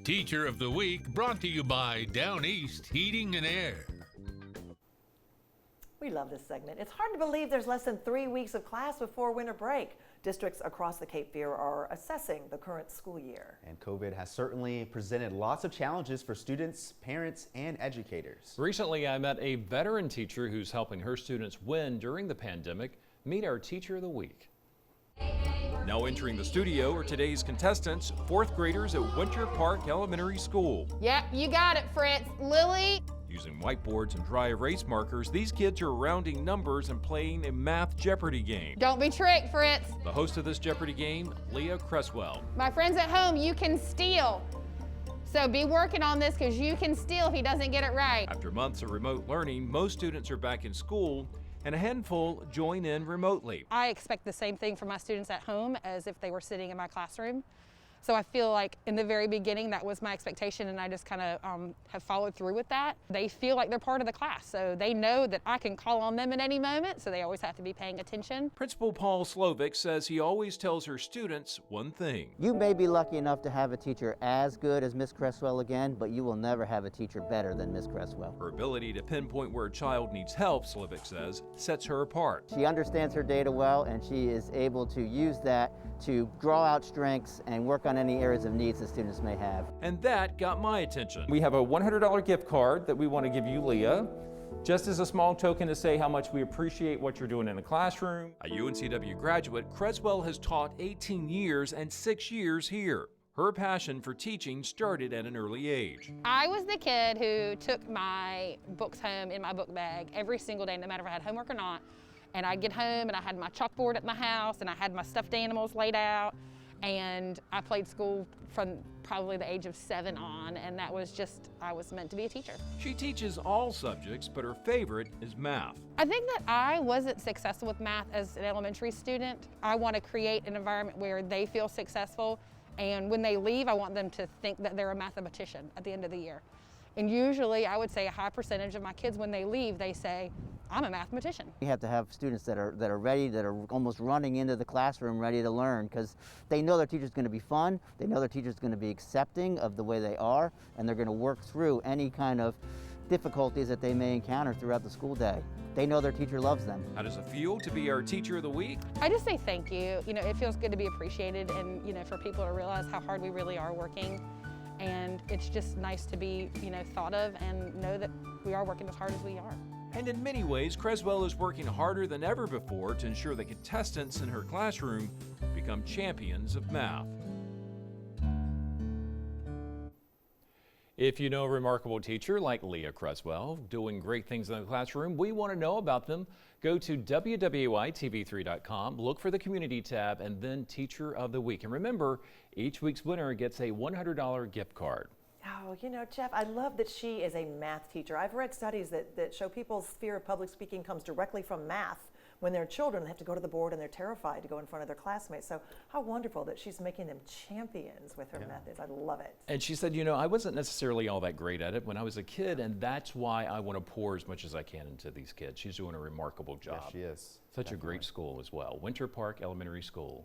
Teacher of the Week brought to you by Down East Heating and Air. We love this segment. It's hard to believe there's less than 3 weeks of class before winter break. Districts across the Cape Fear are assessing the current school year. And COVID has certainly presented lots of challenges for students, parents, and educators. Recently, I met a veteran teacher who's helping her students win during the pandemic. Meet our Teacher of the Week. Now entering the studio are today's contestants, fourth graders at Winter Park Elementary School. Yep, you got it, Fritz. Lily. Using whiteboards and dry erase markers, these kids are rounding numbers and playing a math Jeopardy game. Don't be tricked, Fritz. The host of this Jeopardy game, Leah Creswell. My friends at home, you can steal. So be working on this because you can steal if he doesn't get it right. After months of remote learning, most students are back in school and a handful join in remotely. I expect the same thing from my students at home as if they were sitting in my classroom. So I feel like in the very beginning that was my expectation, and I just kind of have followed through with that. They feel like they're part of the class, so they know that I can call on them at any moment, so they always have to be paying attention. Principal Paul Slovic says he always tells her students one thing. You may be lucky enough to have a teacher as good as Miss Creswell again, but you will never have a teacher better than Miss Creswell. Her ability to pinpoint where a child needs help, Slovic says, sets her apart. She understands her data well, and she is able to use that to draw out strengths and work on any areas of needs that students may have. And that got my attention. We have a $100 gift card that we want to give you, Leah, just as a small token to say how much we appreciate what you're doing in the classroom. A UNCW graduate, Creswell has taught 18 years and 6 years here. Her passion for teaching started at an early age. I was the kid who took my books home in my book bag every single day, no matter if I had homework or not. And I'd get home and I had my chalkboard at my house and I had my stuffed animals laid out. And I played school from probably the age of 7 on, and that was just, I was meant to be a teacher. She teaches all subjects, but her favorite is math. I think that I wasn't successful with math as an elementary student. I want to create an environment where they feel successful, and when they leave, I want them to think that they're a mathematician at the end of the year. And usually, I would say a high percentage of my kids, when they leave, they say, I'm a mathematician. You have to have students that are ready, that are almost running into the classroom ready to learn, because they know their teacher's going to be fun, they know their teacher's going to be accepting of the way they are, and they're going to work through any kind of difficulties that they may encounter throughout the school day. They know their teacher loves them. How does it feel to be our Teacher of the Week? I just say thank you. You know, it feels good to be appreciated, and you know, for people to realize how hard we really are working. And it's just nice to be, you know, thought of and know that we are working as hard as we are. And in many ways, Creswell is working harder than ever before to ensure the contestants in her classroom become champions of math. If you know a remarkable teacher like Leah Creswell doing great things in the classroom, we want to know about them. Go to WWYTV3.com, look for the Community tab, and then Teacher of the Week. And remember, each week's winner gets a $100 gift card. Oh, you know, Jeff, I love that she is a math teacher. I've read studies that show people's fear of public speaking comes directly from math. When they're children, they have to go to the board and they're terrified to go in front of their classmates. So how wonderful that she's making them champions with her methods. I love it. And she said, you know, I wasn't necessarily all that great at it when I was a kid, and that's why I want to pour as much as I can into these kids. She's doing a remarkable job. Yes, she is. Such a great school as well. Winter Park Elementary School.